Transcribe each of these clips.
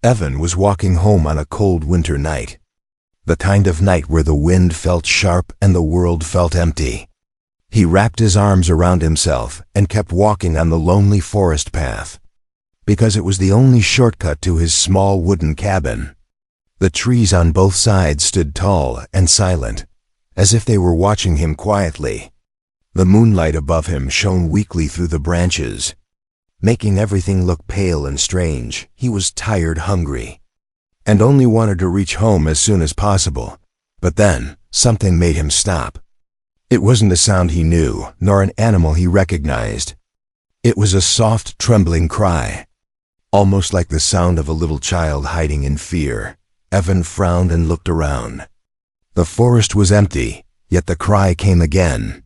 Evan was walking home on a cold winter night. The kind of night where the wind felt sharp and the world felt empty. He wrapped his arms around himself and kept walking on the lonely forest path, because it was the only shortcut to his small wooden cabin. The trees on both sides stood tall and silent, as if they were watching him quietly. The moonlight above him shone weakly through the branches, making everything look pale and strange. He was tired, hungry, and only wanted to reach home as soon as possible. But then, something made him stop. It wasn't a sound he knew, nor an animal he recognized. It was a soft, trembling cry, almost like the sound of a little child hiding in fear. Evan frowned and looked around. The forest was empty, yet the cry came again,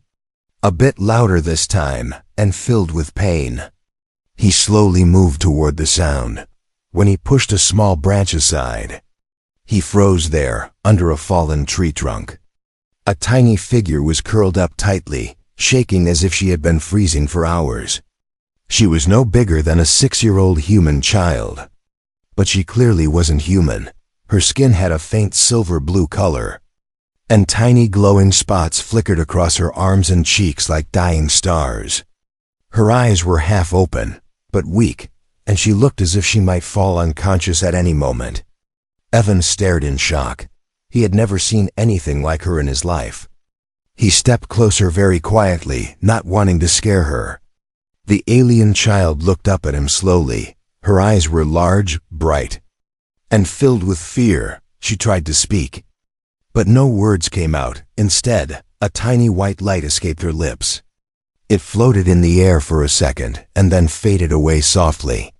a bit louder this time, and filled with pain. He slowly moved toward the sound. When he pushed a small branch aside, he froze there, under a fallen tree trunk. A tiny figure was curled up tightly, shaking as if she had been freezing for hours. She was no bigger than a 6-year-old human child. But she clearly wasn't human. Her skin had a faint silver-blue color, and tiny glowing spots flickered across her arms and cheeks like dying stars. Her eyes were half open, but weak, and she looked as if she might fall unconscious at any moment. Evan stared in shock. He had never seen anything like her in his life. He stepped closer very quietly, not wanting to scare her. The alien child looked up at him slowly. Her eyes were large, bright, and filled with fear. She tried to speak, but no words came out. Instead, a tiny white light escaped her lips. It floated in the air for a second and then faded away softly.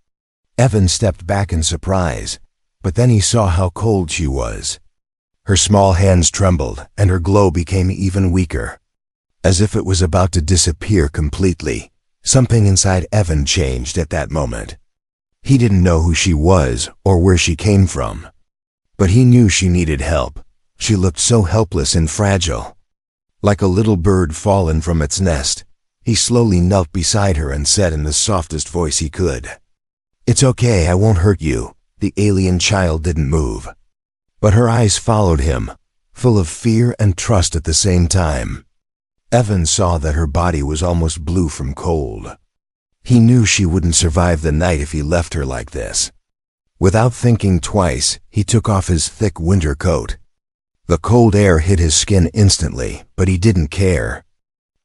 Evan stepped back in surprise, but then he saw how cold she was. Her small hands trembled, and her glow became even weaker, as if it was about to disappear completely. Something inside Evan changed at that moment. He didn't know who she was or where she came from, but he knew she needed help. She looked so helpless and fragile, like a little bird fallen from its nest. He slowly knelt beside her and said in the softest voice he could, "It's okay, I won't hurt you." The alien child didn't move, but her eyes followed him, full of fear and trust at the same time. Evan saw that her body was almost blue from cold. He knew she wouldn't survive the night if he left her like this. Without thinking twice, he took off his thick winter coat. The cold air hit his skin instantly, but he didn't care.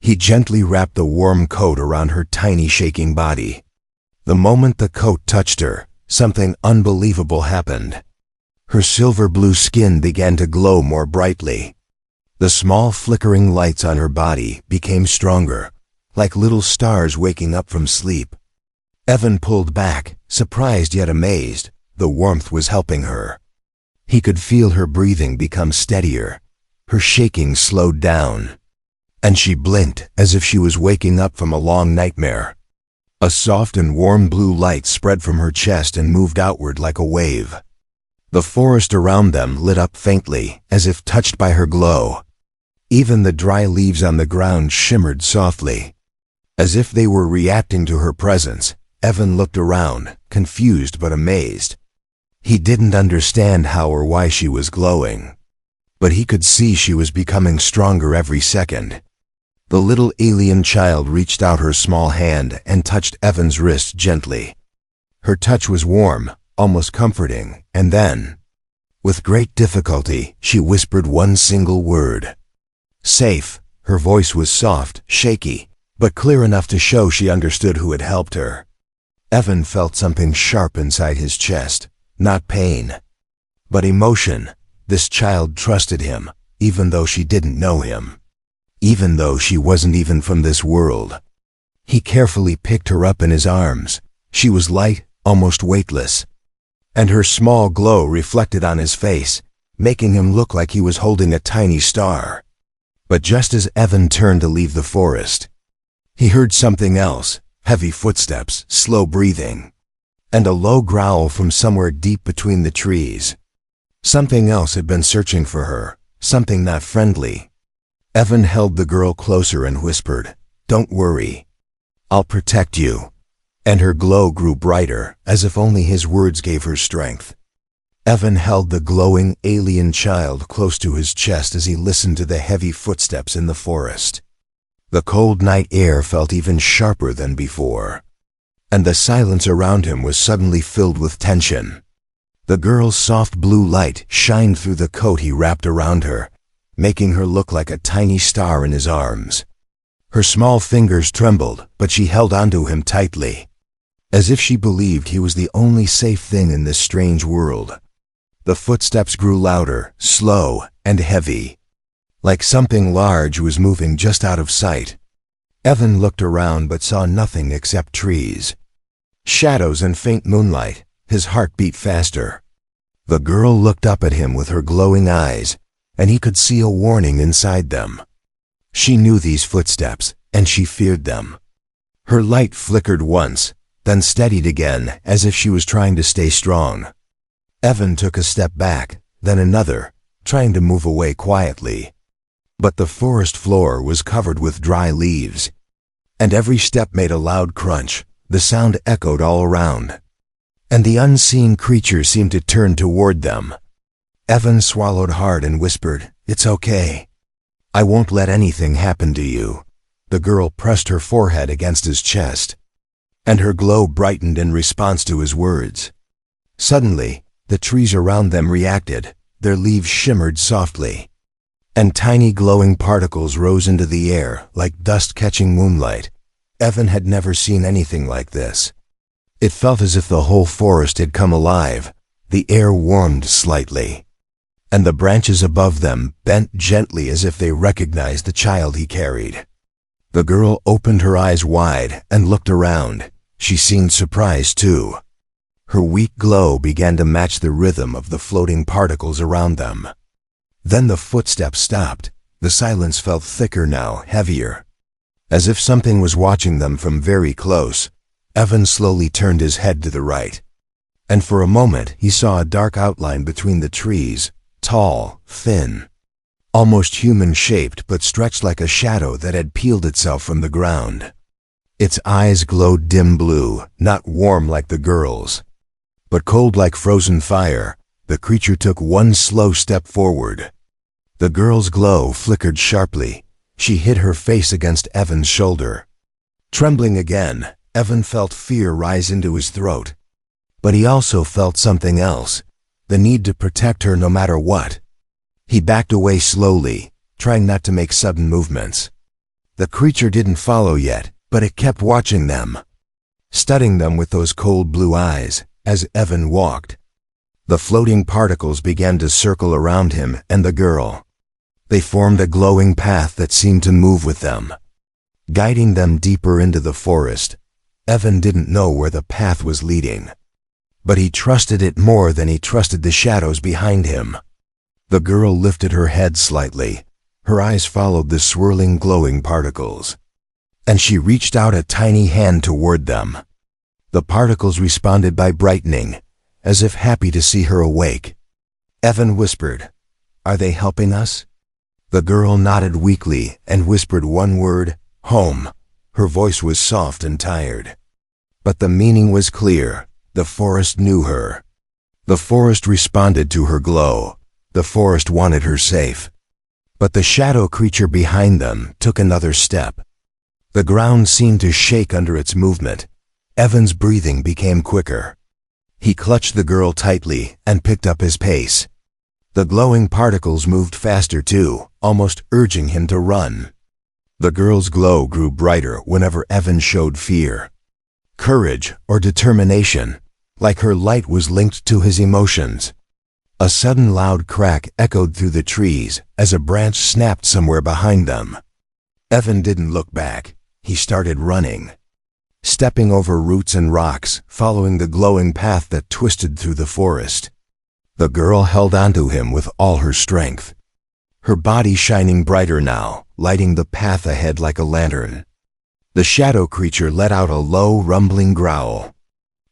He gently wrapped the warm coat around her tiny shaking body. The moment the coat touched her, something unbelievable happened. Her silver-blue skin began to glow more brightly. The small flickering lights on her body became stronger, like little stars waking up from sleep. Evan pulled back, surprised yet amazed. The warmth was helping her. He could feel her breathing become steadier. Her shaking slowed down, and she blinked as if she was waking up from a long nightmare. A soft and warm blue light spread from her chest and moved outward like a wave. The forest around them lit up faintly, as if touched by her glow. Even the dry leaves on the ground shimmered softly, as if they were reacting to her presence. Evan looked around, confused but amazed. He didn't understand how or why she was glowing, but he could see she was becoming stronger every second. The little alien child reached out her small hand and touched Evan's wrist gently. Her touch was warm, almost comforting, and then, with great difficulty, she whispered one single word. "Safe." Her voice was soft, shaky, but clear enough to show she understood who had helped her. Evan felt something sharp inside his chest, not pain, but emotion. This child trusted him, even though she didn't know him. Even though she wasn't even from this world. He carefully picked her up in his arms. She was light, almost weightless, and her small glow reflected on his face, making him look like he was holding a tiny star. But just as Evan turned to leave the forest, he heard something else: heavy footsteps, slow breathing, and a low growl from somewhere deep between the trees. Something else had been searching for her, something not friendly. Evan held the girl closer and whispered, "Don't worry. I'll protect you." And her glow grew brighter, as if only his words gave her strength. Evan held the glowing alien child close to his chest as he listened to the heavy footsteps in the forest. The cold night air felt even sharper than before, and the silence around him was suddenly filled with tension. The girl's soft blue light shined through the coat he wrapped around her, making her look like a tiny star in his arms. Her small fingers trembled, but she held onto him tightly, as if she believed he was the only safe thing in this strange world. The footsteps grew louder, slow, and heavy, like something large was moving just out of sight. Evan looked around but saw nothing except trees, shadows, and faint moonlight. His heart beat faster. The girl looked up at him with her glowing eyes, and he could see a warning inside them. She knew these footsteps, and she feared them. Her light flickered once, then steadied again, as if she was trying to stay strong. Evan took a step back, then another, trying to move away quietly. But the forest floor was covered with dry leaves, and every step made a loud crunch. The sound echoed all around, and the unseen creature seemed to turn toward them. Evan swallowed hard and whispered, "It's okay. I won't let anything happen to you." The girl pressed her forehead against his chest, and her glow brightened in response to his words. Suddenly, the trees around them reacted. Their leaves shimmered softly, and tiny glowing particles rose into the air like dust catching moonlight. Evan had never seen anything like this. It felt as if the whole forest had come alive. The air warmed slightly, and the branches above them bent gently as if they recognized the child he carried. The girl opened her eyes wide and looked around. She seemed surprised too. Her weak glow began to match the rhythm of the floating particles around them. Then the footsteps stopped. The silence felt thicker now, heavier, as if something was watching them from very close. Evan slowly turned his head to the right, and for a moment he saw a dark outline between the trees, tall, thin, almost human-shaped, but stretched like a shadow that had peeled itself from the ground. Its eyes glowed dim blue, not warm like the girl's, but cold like frozen fire. The creature took one slow step forward. The girl's glow flickered sharply. She hid her face against Evan's shoulder. Trembling again, Evan felt fear rise into his throat. But he also felt something else, the need to protect her no matter what. He backed away slowly, trying not to make sudden movements. The creature didn't follow yet, but it kept watching them, studying them with those cold blue eyes. As Evan walked, the floating particles began to circle around him and the girl. They formed a glowing path that seemed to move with them, guiding them deeper into the forest. Evan didn't know where the path was leading, but he trusted it more than he trusted the shadows behind him. The girl lifted her head slightly. Her eyes followed the swirling, glowing particles, and she reached out a tiny hand toward them. The particles responded by brightening, as if happy to see her awake. Evan whispered, "Are they helping us?" The girl nodded weakly and whispered one word, "Home." Her voice was soft and tired, but the meaning was clear. The forest knew her. The forest responded to her glow. The forest wanted her safe. But the shadow creature behind them took another step. The ground seemed to shake under its movement. Evan's breathing became quicker. He clutched the girl tightly and picked up his pace. The glowing particles moved faster too, almost urging him to run. The girl's glow grew brighter whenever Evan showed fear, courage, or determination, like her light was linked to his emotions. A sudden loud crack echoed through the trees as a branch snapped somewhere behind them. Evan didn't look back. He started running, stepping over roots and rocks, following the glowing path that twisted through the forest. The girl held onto him with all her strength, her body shining brighter now, lighting the path ahead like a lantern. The shadow creature let out a low, rumbling growl,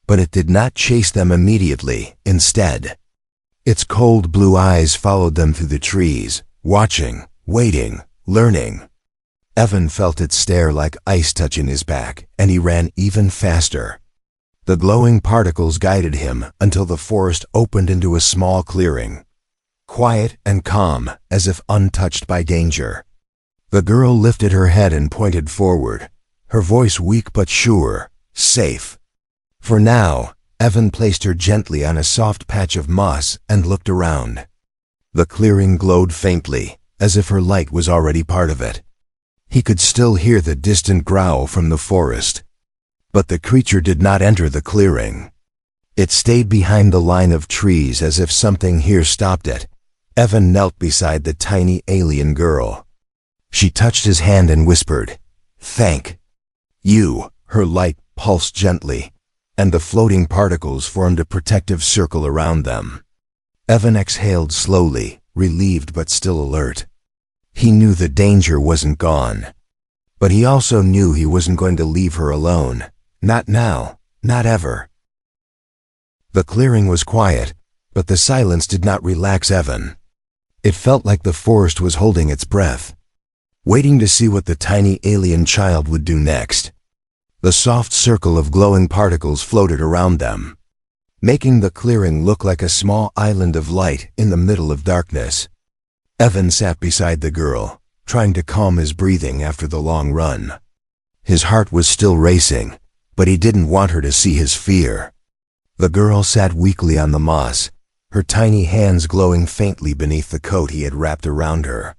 but it did not chase them immediately. Instead, its cold blue eyes followed them through the trees, watching, waiting, learning. Evan felt it stare like ice touching his back, and he ran even faster. The glowing particles guided him until the forest opened into a small clearing. Quiet and calm, as if untouched by danger. The girl lifted her head and pointed forward, her voice weak but sure, safe. For now, Evan placed her gently on a soft patch of moss and looked around. The clearing glowed faintly, as if her light was already part of it. He could still hear the distant growl from the forest. But the creature did not enter the clearing. It stayed behind the line of trees as if something here stopped it. Evan knelt beside the tiny alien girl. She touched his hand and whispered, "Thank you." Her light pulsed gently, and the floating particles formed a protective circle around them. Evan exhaled slowly, relieved but still alert. He knew the danger wasn't gone. But he also knew he wasn't going to leave her alone. Not now, not ever. The clearing was quiet, but the silence did not relax Evan. It felt like the forest was holding its breath, waiting to see what the tiny alien child would do next. The soft circle of glowing particles floated around them, making the clearing look like a small island of light in the middle of darkness. Evan sat beside the girl, trying to calm his breathing after the long run. His heart was still racing, but he didn't want her to see his fear. The girl sat weakly on the moss, her tiny hands glowing faintly beneath the coat he had wrapped around her.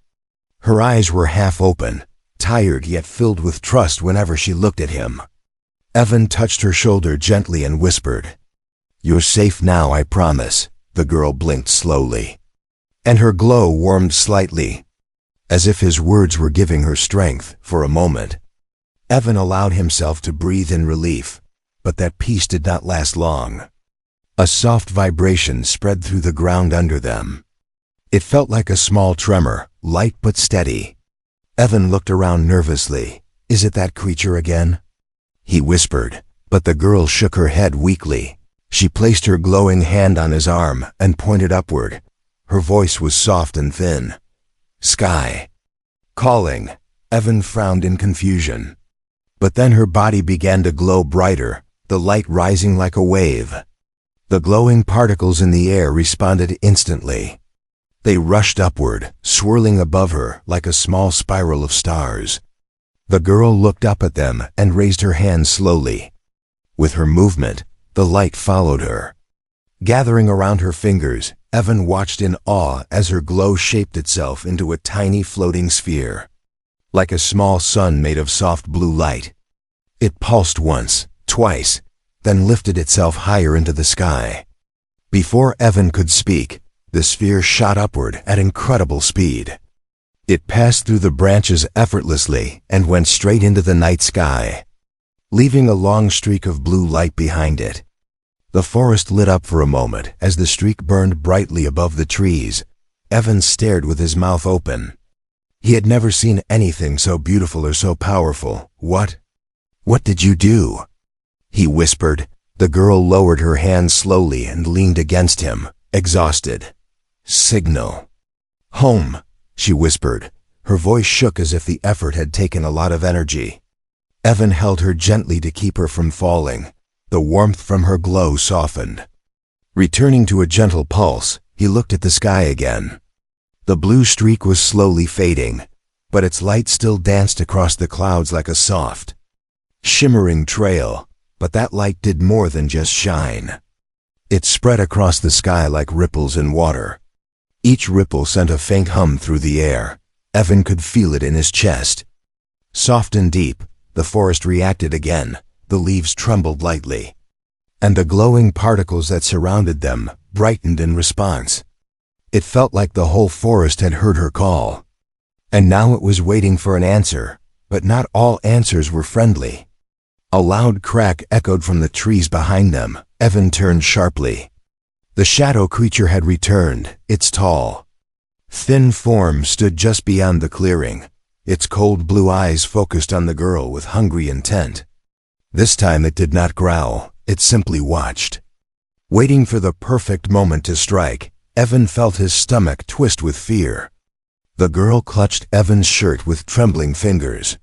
Her eyes were half open, tired yet filled with trust whenever she looked at him. Evan touched her shoulder gently and whispered, "You're safe now, I promise." The girl blinked slowly, and her glow warmed slightly, as if his words were giving her strength for a moment. Evan allowed himself to breathe in relief, but that peace did not last long. A soft vibration spread through the ground under them. It felt like a small tremor, light but steady. Evan looked around nervously. "Is it that creature again?" he whispered, but the girl shook her head weakly. She placed her glowing hand on his arm and pointed upward. Her voice was soft and thin. "Sky. Calling." Evan frowned in confusion. But then her body began to glow brighter, the light rising like a wave. The glowing particles in the air responded instantly. They rushed upward, swirling above her like a small spiral of stars. The girl looked up at them and raised her hands slowly. With her movement, the light followed her. Gathering around her fingers, Evan watched in awe as her glow shaped itself into a tiny floating sphere, like a small sun made of soft blue light. It pulsed once, twice, then lifted itself higher into the sky. Before Evan could speak, the sphere shot upward at incredible speed. It passed through the branches effortlessly and went straight into the night sky, leaving a long streak of blue light behind it. The forest lit up for a moment as the streak burned brightly above the trees. Evan stared with his mouth open. He had never seen anything so beautiful or so powerful. What did you do?" he whispered. The girl lowered her hand slowly and leaned against him, exhausted. "Signal. Home," she whispered. Her voice shook as if the effort had taken a lot of energy. Evan held her gently to keep her from falling. The warmth from her glow softened. Returning to a gentle pulse, he looked at the sky again. The blue streak was slowly fading, but its light still danced across the clouds like a soft, shimmering trail. But that light did more than just shine. It spread across the sky like ripples in water. Each ripple sent a faint hum through the air. Evan could feel it in his chest. Soft and deep, the forest reacted again. The leaves trembled lightly, and the glowing particles that surrounded them brightened in response. It felt like the whole forest had heard her call, and now it was waiting for an answer. But not all answers were friendly. A loud crack echoed from the trees behind them. Evan turned sharply. The shadow creature had returned. Its tall, thin form stood just beyond the clearing, its cold blue eyes focused on the girl with hungry intent. This time it did not growl, it simply watched. Waiting for the perfect moment to strike, Evan felt his stomach twist with fear. The girl clutched Evan's shirt with trembling fingers.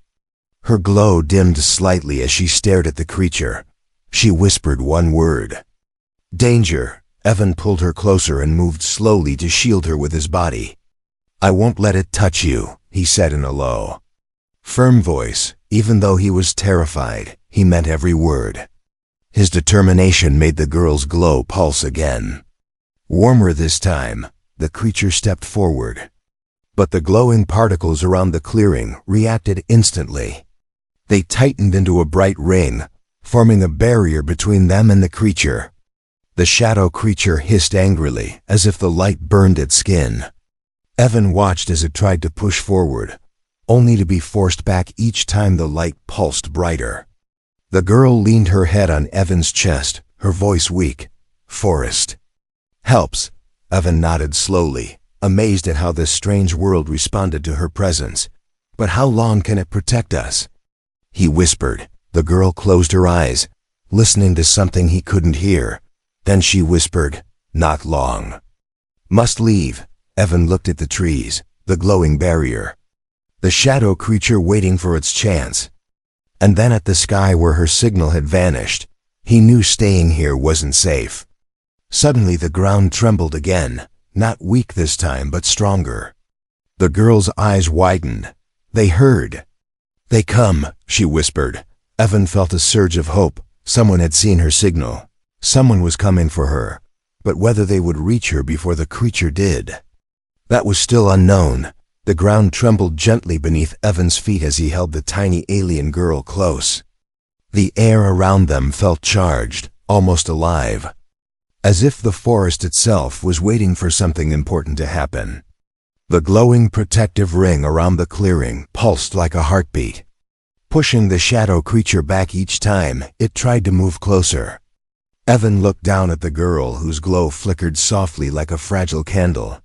Her glow dimmed slightly as she stared at the creature, She whispered one word. Danger. Evan pulled her closer and moved slowly to shield her with his body. I won't let it touch you, he said in a low, firm voice. Even though he was terrified, he meant every word. His determination made the girl's glow pulse again. Warmer this time, the creature stepped forward. But the glowing particles around the clearing reacted instantly. They tightened into a bright ring, forming a barrier between them and the creature. The shadow creature hissed angrily, as if the light burned its skin. Evan watched as it tried to push forward, only to be forced back each time the light pulsed brighter. The girl leaned her head on Evan's chest, her voice weak. Forest. Helps. Evan nodded slowly, amazed at how this strange world responded to her presence. But how long can it protect us? He whispered. The girl closed her eyes, listening to something he couldn't hear. Then she whispered, not long. Must leave. Evan looked at the trees, the glowing barrier, the shadow creature waiting for its chance. And then at the sky where her signal had vanished. He knew staying here wasn't safe. Suddenly the ground trembled again, not weak this time but stronger. The girl's eyes widened. They heard. They come, she whispered. Evan felt a surge of hope. Someone had seen her signal. Someone was coming for her. But whether they would reach her before the creature did, that was still unknown. The ground trembled gently beneath Evan's feet as he held the tiny alien girl close. The air around them felt charged, almost alive, as if the forest itself was waiting for something important to happen. The glowing protective ring around the clearing pulsed like a heartbeat, pushing the shadow creature back each time it tried to move closer. Evan looked down at the girl whose glow flickered softly like a fragile candle.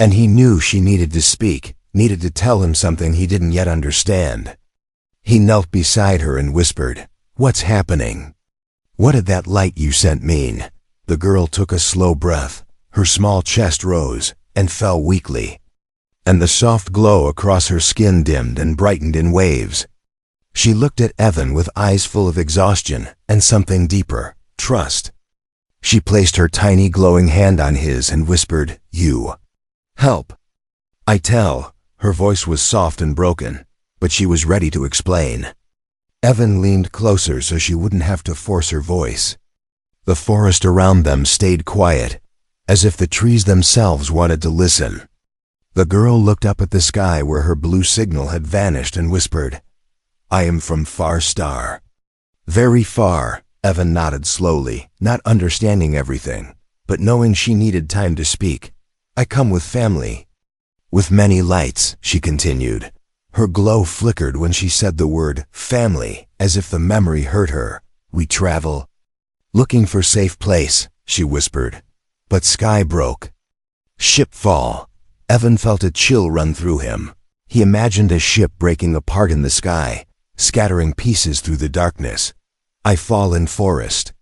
And he knew she needed to speak, needed to tell him something he didn't yet understand. He knelt beside her and whispered, "What's happening? What did that light you sent mean?" The girl took a slow breath. Her small chest rose and fell weakly, and the soft glow across her skin dimmed and brightened in waves. She looked at Evan with eyes full of exhaustion and something deeper, trust. She placed her tiny glowing hand on his and whispered, "You help. I tell." Her voice was soft and broken, but she was ready to explain. Evan leaned closer so she wouldn't have to force her voice. The forest around them stayed quiet, as if the trees themselves wanted to listen. The girl looked up at the sky where her blue signal had vanished and whispered, "I am from far star." Very far, Evan nodded slowly, not understanding everything, but knowing she needed time to speak. "I come with family." "With many lights," she continued. Her glow flickered when she said the word family, as if the memory hurt her. "We travel. Looking for safe place," she whispered. But sky broke. Ship fall. Evan felt a chill run through him. He imagined a ship breaking apart in the sky, scattering pieces through the darkness. "I fall in forest.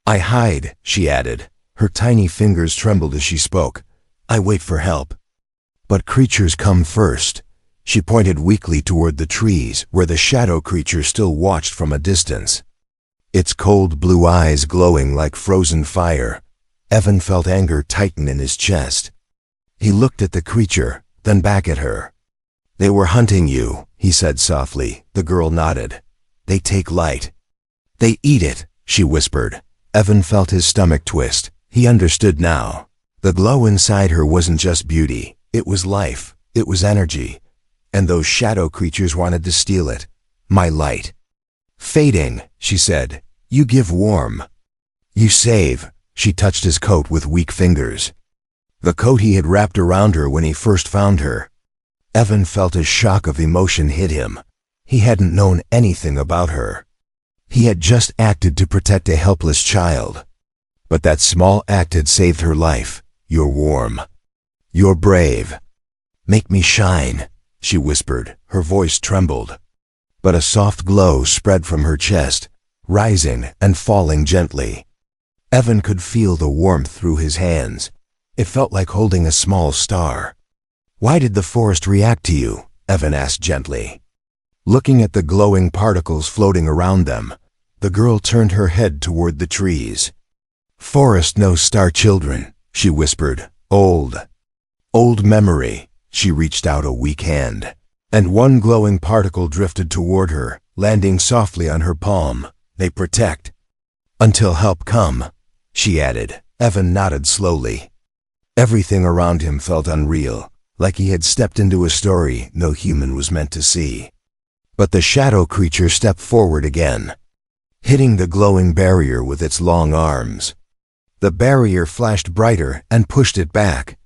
I hide," she added. Her tiny fingers trembled as she spoke. "I wait for help. But creatures come first." She pointed weakly toward the trees, where the shadow creature still watched from a distance, its cold blue eyes glowing like frozen fire. Evan felt anger tighten in his chest. He looked at the creature, then back at her. "They were hunting you," he said softly. The girl nodded. "They take light. They eat it," she whispered. Evan felt his stomach twist. He understood now. The glow inside her wasn't just beauty. It was life. It was energy. And those shadow creatures wanted to steal it. "My light." "Fading," she said. "You give warm. You save." She touched his coat with weak fingers. The coat he had wrapped around her when he first found her. Evan felt a shock of emotion hit him. He hadn't known anything about her. He had just acted to protect a helpless child. But that small act had saved her life. "You're warm. You're brave. Make me shine," she whispered. Her voice trembled, but a soft glow spread from her chest, rising and falling gently. Evan could feel the warmth through his hands. It felt like holding a small star. "Why did the forest react to you?" Evan asked gently. Looking at the glowing particles floating around them, The girl turned her head toward the trees. "Forest knows star children," she whispered. Old memory." She reached out a weak hand, and one glowing particle drifted toward her, landing softly on her palm. "They protect until help come," she added. Evan nodded slowly. Everything around him felt unreal, like he had stepped into a story no human was meant to see. But the shadow creature stepped forward again, hitting the glowing barrier with its long arms. The barrier flashed brighter and pushed it back.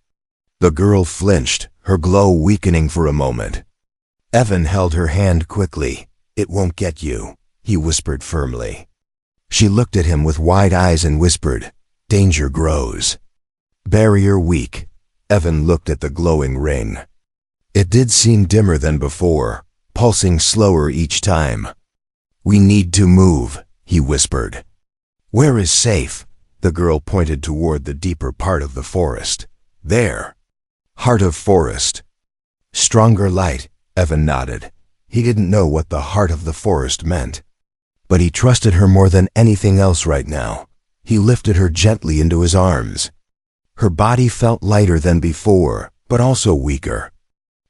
The girl flinched, her glow weakening for a moment. Evan held her hand quickly. "It won't get you," he whispered firmly. She looked at him with wide eyes and whispered, "Danger grows." Barrier weak. Evan looked at the glowing ring. It did seem dimmer than before, pulsing slower each time. "We need to move," he whispered. "Where is safe?" The girl pointed toward the deeper part of the forest. "There. Heart of forest." "Stronger light," Evan nodded. He didn't know what the heart of the forest meant, but he trusted her more than anything else right now. He lifted her gently into his arms. Her body felt lighter than before, but also weaker.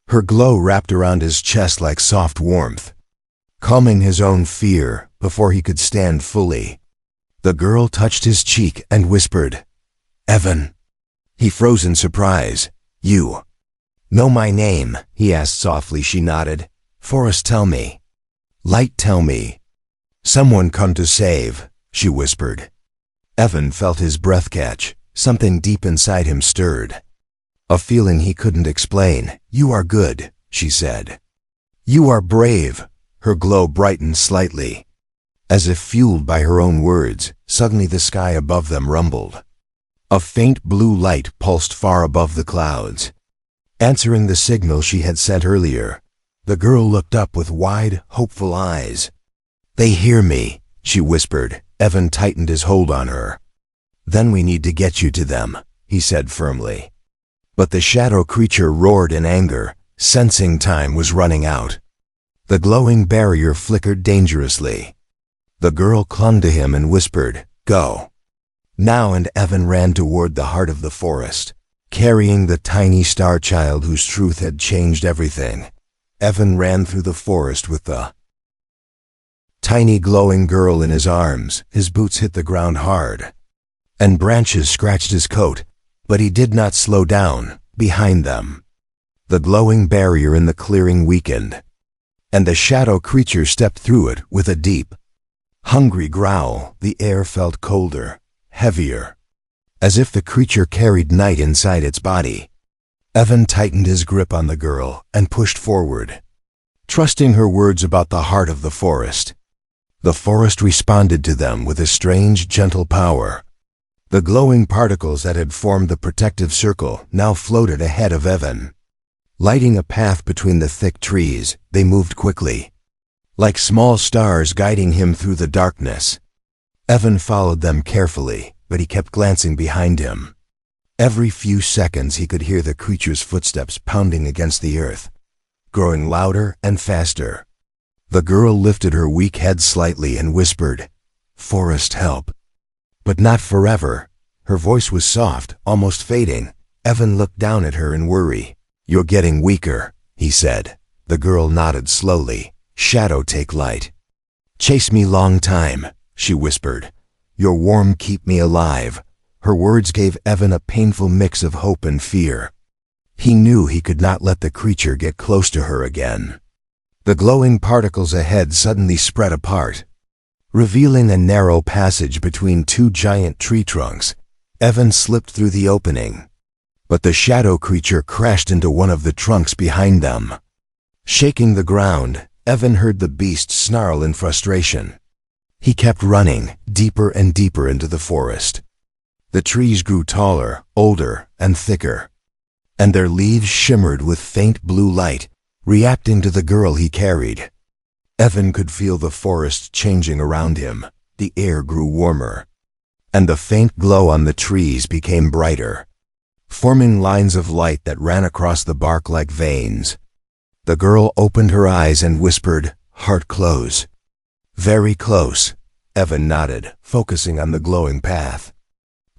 Her glow wrapped around his chest like soft warmth, calming his own fear before he could stand fully. The girl touched his cheek and whispered, "Evan." He froze in surprise. "You know my name?" he asked softly. She nodded. "Forest, tell me. Light, tell me." "Someone come to save," she whispered. Evan felt his breath catch. Something deep inside him stirred. A feeling he couldn't explain. "You are good," she said. "You are brave." Her glow brightened slightly. As if fueled by her own words, suddenly the sky above them rumbled. A faint blue light pulsed far above the clouds, answering the signal she had sent earlier. The girl looked up with wide, hopeful eyes. "They hear me," she whispered. Evan tightened his hold on her. "Then we need to get you to them," he said firmly. But the shadow creature roared in anger, sensing time was running out. The glowing barrier flickered dangerously. The girl clung to him and whispered, "Go now," and Evan ran toward the heart of the forest, carrying the tiny star child whose truth had changed everything. Evan ran through the forest with the tiny glowing girl in his arms. His boots hit the ground hard, and branches scratched his coat, but he did not slow down. Behind them, the glowing barrier in the clearing weakened, and the shadow creature stepped through it with a deep, hungry growl. The air felt colder, heavier, as if the creature carried night inside its body. Evan tightened his grip on the girl and pushed forward, trusting her words about the heart of the forest. The forest responded to them with a strange, gentle power. The glowing particles that had formed the protective circle now floated ahead of Evan. Lighting a path between the thick trees, they moved quickly, like small stars guiding him through the darkness. Evan followed them carefully, but he kept glancing behind him. Every few seconds he could hear the creature's footsteps pounding against the earth, growing louder and faster. The girl lifted her weak head slightly and whispered, "Forest, help." But not forever. Her voice was soft, almost fading. Evan looked down at her in worry. "You're getting weaker," he said. The girl nodded slowly. "Shadow take light. Chase me long time," she whispered. "Your warm keep me alive." Her words gave Evan a painful mix of hope and fear. He knew he could not let the creature get close to her again. The glowing particles ahead suddenly spread apart, revealing a narrow passage between two giant tree trunks. Evan slipped through the opening, but the shadow creature crashed into one of the trunks behind them. Shaking the ground, Evan heard the beast snarl in frustration. He kept running, deeper and deeper into the forest. The trees grew taller, older, and thicker, and their leaves shimmered with faint blue light, reacting to the girl he carried. Evan could feel the forest changing around him. The air grew warmer, and the faint glow on the trees became brighter, forming lines of light that ran across the bark like veins. The girl opened her eyes and whispered, "Heart close." "Very close." Evan nodded, focusing on the glowing path.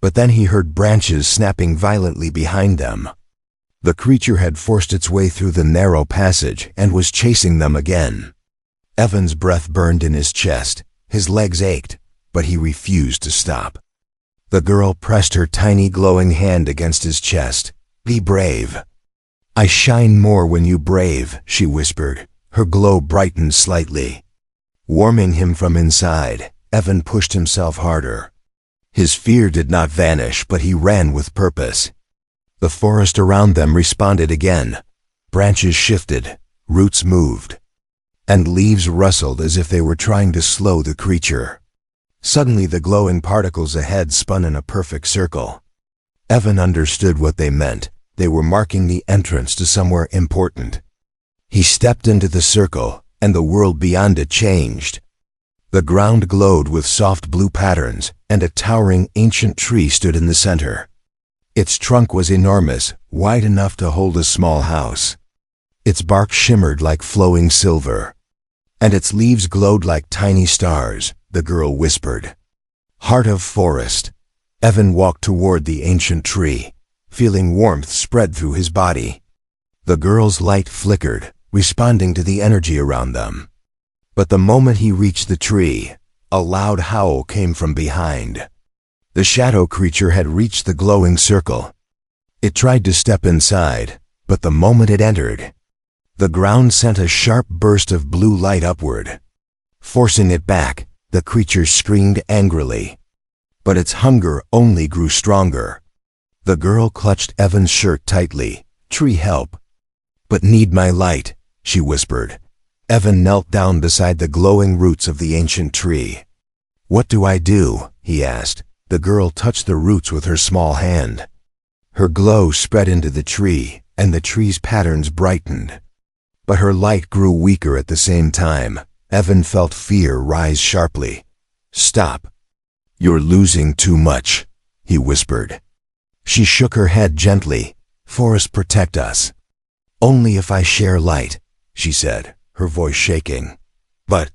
But then he heard branches snapping violently behind them. The creature had forced its way through the narrow passage and was chasing them again. Evan's breath burned in his chest, his legs ached, but he refused to stop. The girl pressed her tiny glowing hand against his chest. "Be brave." "I shine more when you brave," she whispered. Her glow brightened slightly. Warming him from inside, Evan pushed himself harder. His fear did not vanish, but he ran with purpose. The forest around them responded again. Branches shifted, roots moved, and leaves rustled as if they were trying to slow the creature. Suddenly the glowing particles ahead spun in a perfect circle. Evan understood what they meant. They were marking the entrance to somewhere important. He stepped into the circle, and the world beyond it changed. The ground glowed with soft blue patterns, and a towering ancient tree stood in the center. Its trunk was enormous, wide enough to hold a small house. Its bark shimmered like flowing silver, and its leaves glowed like tiny stars, the girl whispered. Heart of forest. Evan walked toward the ancient tree, feeling warmth spread through his body. The girl's light flickered, responding to the energy around them. But the moment he reached the tree, a loud howl came from behind. The shadow creature had reached the glowing circle. It tried to step inside, but the moment it entered, the ground sent a sharp burst of blue light upward. Forcing it back, the creature screamed angrily. But its hunger only grew stronger. The girl clutched Evan's shirt tightly. "Tree, help." "But need my light," she whispered. Evan knelt down beside the glowing roots of the ancient tree. "What do I do?" he asked. The girl touched the roots with her small hand. Her glow spread into the tree, and the tree's patterns brightened. But her light grew weaker at the same time. Evan felt fear rise sharply. "Stop. You're losing too much," he whispered. She shook her head gently. "Forest, protect us." "Only if I share light," she said, her voice shaking. "But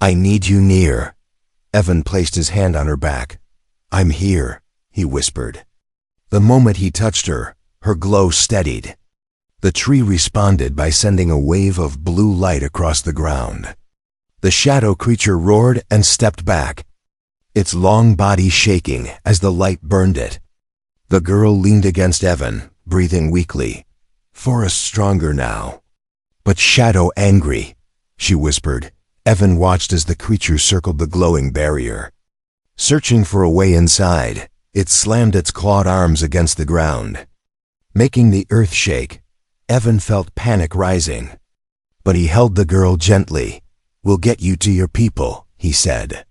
I need you near." Evan placed his hand on her back. "I'm here," he whispered. The moment he touched her, her glow steadied. The tree responded by sending a wave of blue light across the ground. The shadow creature roared and stepped back, its long body shaking as the light burned it. The girl leaned against Evan, breathing weakly. "Forest stronger now, but shadow angry," she whispered. Evan watched as the creature circled the glowing barrier. Searching for a way inside, it slammed its clawed arms against the ground, making the earth shake. Evan felt panic rising, but he held the girl gently. "We'll get you to your people," he said.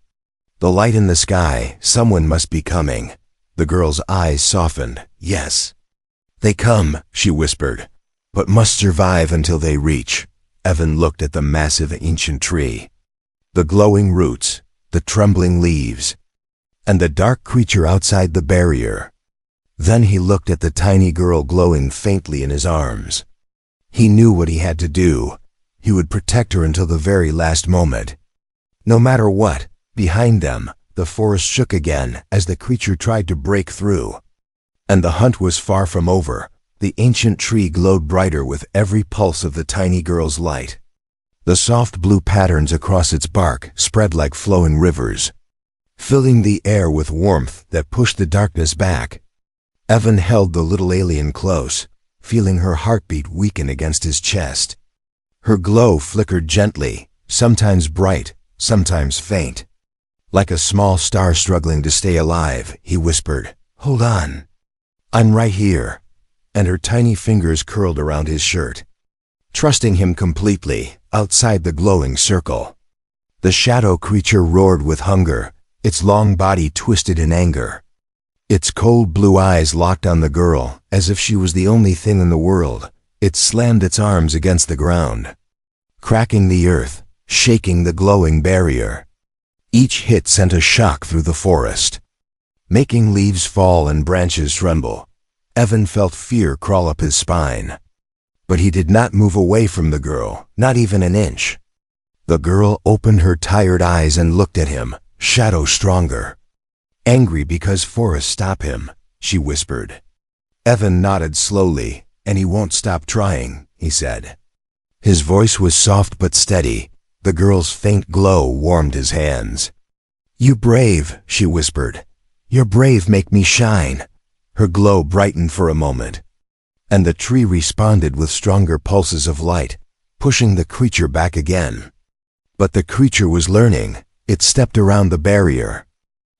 The light in the sky, someone must be coming. The girl's eyes softened. "Yes. They come," she whispered, "but must survive until they reach." Evan looked at the massive ancient tree, the glowing roots, the trembling leaves, and the dark creature outside the barrier. Then he looked at the tiny girl glowing faintly in his arms. He knew what he had to do. He would protect her until the very last moment. No matter what, behind them, the forest shook again as the creature tried to break through. And the hunt was far from over. The ancient tree glowed brighter with every pulse of the tiny girl's light. The soft blue patterns across its bark spread like flowing rivers, filling the air with warmth that pushed the darkness back. Evan held the little alien close, feeling her heartbeat weaken against his chest. Her glow flickered gently, sometimes bright, sometimes faint. Like a small star struggling to stay alive, he whispered, "Hold on. I'm right here." And her tiny fingers curled around his shirt, trusting him completely, outside the glowing circle. The shadow creature roared with hunger, its long body twisted in anger. Its cold blue eyes locked on the girl, as if she was the only thing in the world. It slammed its arms against the ground, cracking the earth, shaking the glowing barrier. Each hit sent a shock through the forest, making leaves fall and branches tremble. Evan felt fear crawl up his spine. But he did not move away from the girl, not even an inch. The girl opened her tired eyes and looked at him, shadow stronger. Angry because forests stop him, she whispered. Evan nodded slowly. And he won't stop trying, he said. His voice was soft but steady. The girl's faint glow warmed his hands. You brave, she whispered. Your brave make me shine. Her glow brightened for a moment. And the tree responded with stronger pulses of light, pushing the creature back again. But the creature was learning. It stepped around the barrier.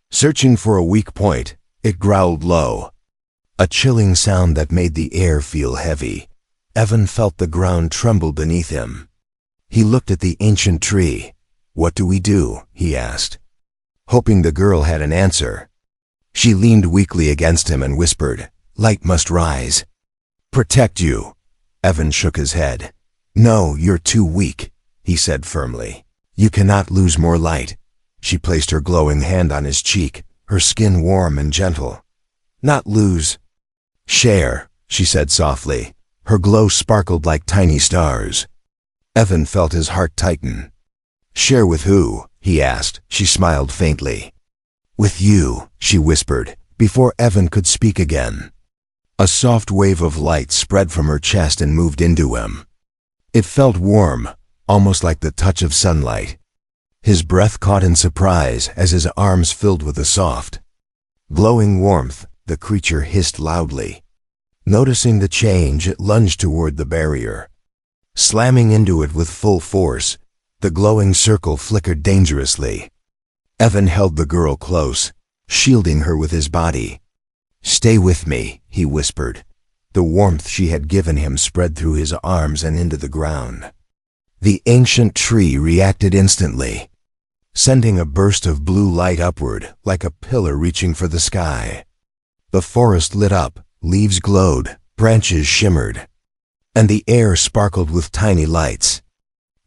Searching for a weak point, it growled low. A chilling sound that made the air feel heavy. Evan felt the ground tremble beneath him. He looked at the ancient tree. What do we do? He asked, hoping the girl had an answer. She leaned weakly against him and whispered, Light must rise. Protect you. Evan shook his head. No, you're too weak, he said firmly. You cannot lose more light. She placed her glowing hand on his cheek, her skin warm and gentle. Not lose. Share, she said softly. Her glow sparkled like tiny stars. Evan felt his heart tighten. Share with who? He asked. She smiled faintly. With you, she whispered, before Evan could speak again. A soft wave of light spread from her chest and moved into him. It felt warm, almost like the touch of sunlight. His breath caught in surprise as his arms filled with a soft, glowing warmth. The creature hissed loudly. Noticing the change, it lunged toward the barrier. Slamming into it with full force, the glowing circle flickered dangerously. Evan held the girl close, shielding her with his body. Stay with me, he whispered. The warmth she had given him spread through his arms and into the ground. The ancient tree reacted instantly, sending a burst of blue light upward like a pillar reaching for the sky. The forest lit up, leaves glowed, branches shimmered, and the air sparkled with tiny lights.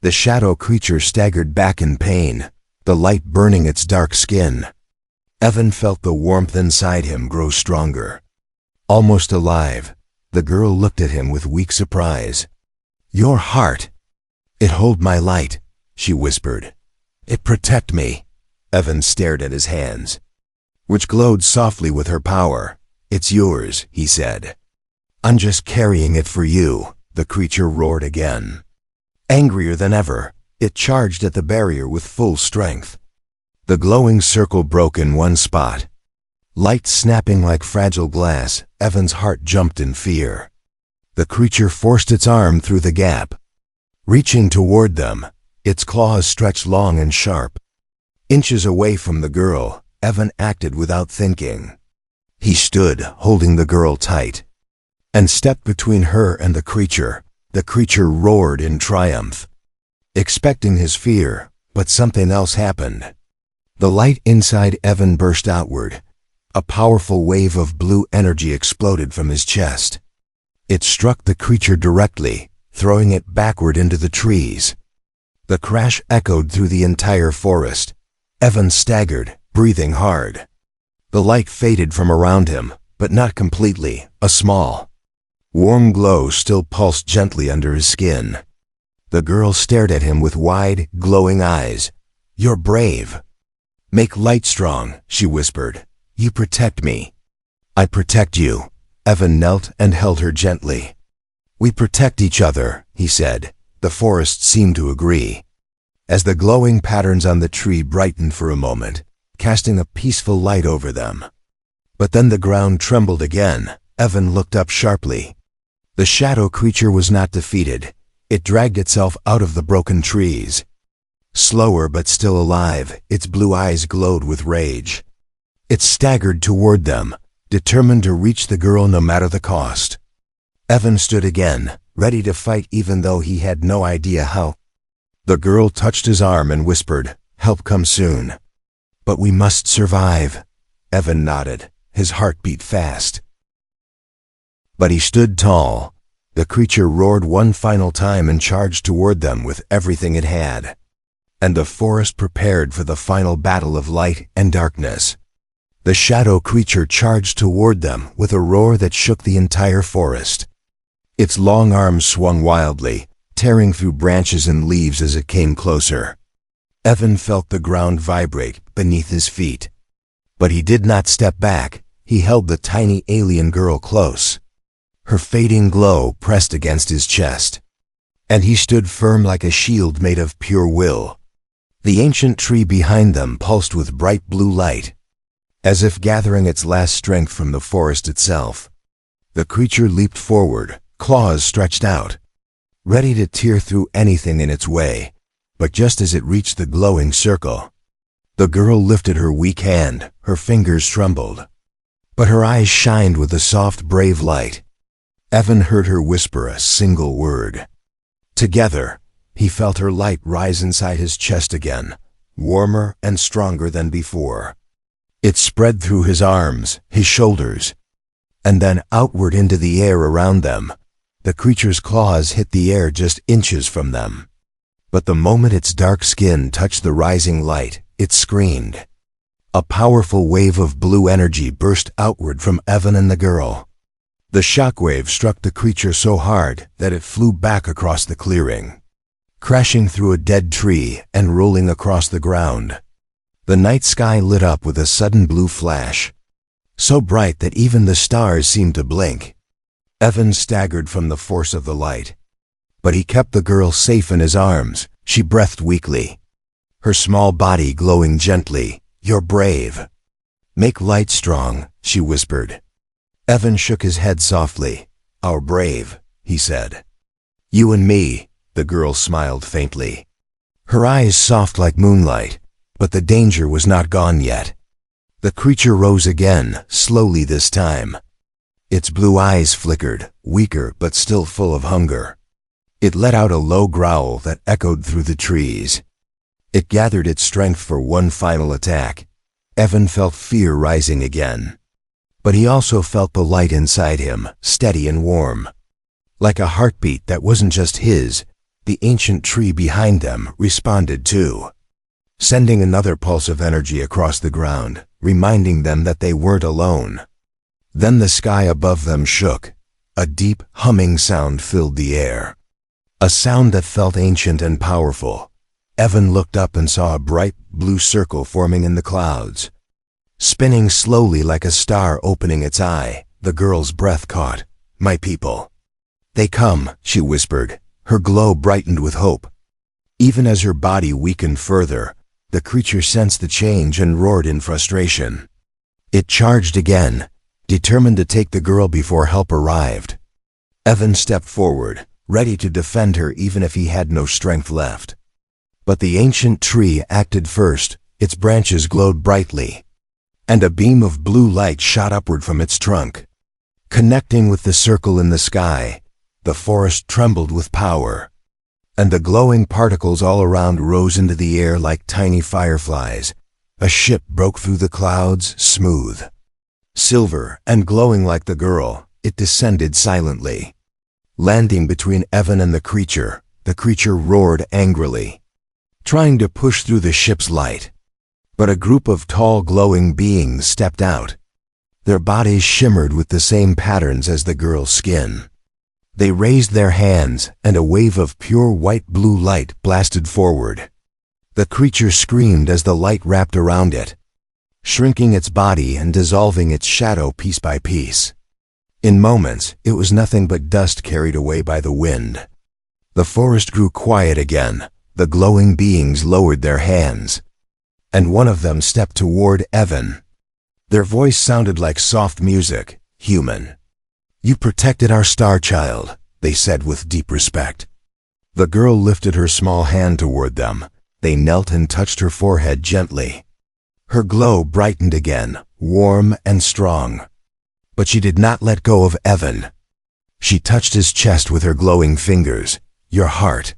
The shadow creature staggered back in pain, the light burning its dark skin. Evan felt the warmth inside him grow stronger. Almost alive, the girl looked at him with weak surprise. Your heart. It hold my light, she whispered. It protect me. Evan stared at his hands, which glowed softly with her power. It's yours, he said. I'm just carrying it for you, the creature roared again. Angrier than ever, it charged at the barrier with full strength. The glowing circle broke in one spot. Light snapping like fragile glass, Evan's heart jumped in fear. The creature forced its arm through the gap. Reaching toward them, its claws stretched long and sharp. Inches away from the girl, Evan acted without thinking. He stood, holding the girl tight, and stepped between her and the creature. The creature roared in triumph, expecting his fear, but something else happened. The light inside Evan burst outward. A powerful wave of blue energy exploded from his chest. It struck the creature directly, throwing it backward into the trees. The crash echoed through the entire forest. Evan staggered, breathing hard. The light faded from around him, but not completely. A small, warm glow still pulsed gently under his skin. The girl stared at him with wide, glowing eyes. You're brave. Make light strong, she whispered. You protect me. I protect you. Evan knelt and held her gently. We protect each other, he said. The forest seemed to agree. As the glowing patterns on the tree brightened for a moment, casting a peaceful light over them. But then the ground trembled again. Evan looked up sharply. The shadow creature was not defeated. It dragged itself out of the broken trees. Slower but still alive, its blue eyes glowed with rage. It staggered toward them, determined to reach the girl no matter the cost. Evan stood again, ready to fight even though he had no idea how. The girl touched his arm and whispered, Help come soon. But we must survive. Evan nodded, his heart beat fast. But he stood tall. The creature roared one final time and charged toward them with everything it had. And the forest prepared for the final battle of light and darkness. The shadow creature charged toward them with a roar that shook the entire forest. Its long arms swung wildly, tearing through branches and leaves as it came closer. Evan felt the ground vibrate beneath his feet. But he did not step back. He held the tiny alien girl close. Her fading glow pressed against his chest. And he stood firm like a shield made of pure will. The ancient tree behind them pulsed with bright blue light, as if gathering its last strength from the forest itself. The creature leaped forward, claws stretched out, ready to tear through anything in its way. But just as it reached the glowing circle, the girl lifted her weak hand. Her fingers trembled, but her eyes shined with a soft, brave light. Evan heard her whisper a single word. Together, he felt her light rise inside his chest again, warmer and stronger than before. It spread through his arms, his shoulders, and then outward into the air around them. The creature's claws hit the air just inches from them. But the moment its dark skin touched the rising light, it screamed. A powerful wave of blue energy burst outward from Evan and the girl. The shockwave struck the creature so hard that it flew back across the clearing, crashing through a dead tree and rolling across the ground. The night sky lit up with a sudden blue flash, so bright that even the stars seemed to blink. Evan staggered from the force of the light, but he kept the girl safe in his arms. She breathed weakly, her small body glowing gently. "You're brave. Make light strong," she whispered. Evan shook his head softly. "Our brave," he said. "You and me," the girl smiled faintly, her eyes soft like moonlight, but the danger was not gone yet. The creature rose again, slowly this time. Its blue eyes flickered, weaker but still full of hunger. It let out a low growl that echoed through the trees. It gathered its strength for one final attack. Evan felt fear rising again. But he also felt the light inside him, steady and warm. Like a heartbeat that wasn't just his, the ancient tree behind them responded too, sending another pulse of energy across the ground, reminding them that they weren't alone. Then the sky above them shook. A deep, humming sound filled the air, a sound that felt ancient and powerful. Evan looked up and saw a bright, blue circle forming in the clouds, spinning slowly like a star opening its eye. The girl's breath caught. "My people. They come," she whispered. Her glow brightened with hope. Even as her body weakened further, the creature sensed the change and roared in frustration. It charged again, determined to take the girl before help arrived. Evan stepped forward, ready to defend her even if he had no strength left. But the ancient tree acted first. Its branches glowed brightly, and a beam of blue light shot upward from its trunk. Connecting with the circle in the sky, the forest trembled with power, and the glowing particles all around rose into the air like tiny fireflies. A ship broke through the clouds, smooth, silver, and glowing like the girl. It descended silently, landing between Evan and the creature. The creature roared angrily, trying to push through the ship's light. But a group of tall, glowing beings stepped out. Their bodies shimmered with the same patterns as the girl's skin. They raised their hands, and a wave of pure white-blue light blasted forward. The creature screamed as the light wrapped around it, shrinking its body and dissolving its shadow piece by piece. In moments, it was nothing but dust carried away by the wind. The forest grew quiet again. The glowing beings lowered their hands, and one of them stepped toward Evan. Their voice sounded like soft music. "Human, you protected our star child," they said with deep respect. The girl lifted her small hand toward them. They knelt and touched her forehead gently. Her glow brightened again, warm and strong. But she did not let go of Evan. She touched his chest with her glowing fingers. "Your heart.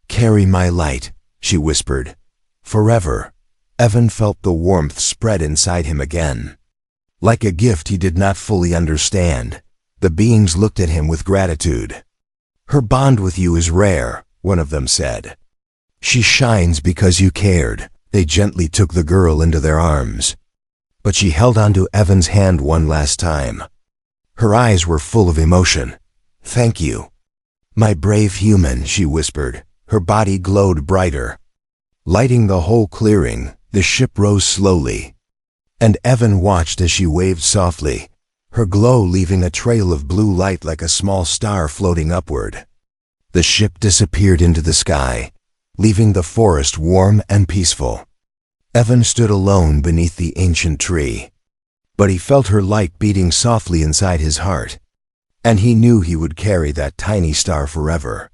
Carry my light," she whispered. "Forever." Evan felt the warmth spread inside him again. Like a gift he did not fully understand, the beings looked at him with gratitude. "Her bond with you is rare," one of them said. "She shines because you cared." They gently took the girl into their arms, but she held onto Evan's hand one last time. Her eyes were full of emotion. "Thank you, my brave human," she whispered. Her body glowed brighter, Lighting the whole clearing, the ship rose slowly, and Evan watched as she waved softly, her glow leaving a trail of blue light like a small star floating upward. The ship disappeared into the sky, leaving the forest warm and peaceful. Evan stood alone beneath the ancient tree, but he felt her light beating softly inside his heart, and he knew he would carry that tiny star forever.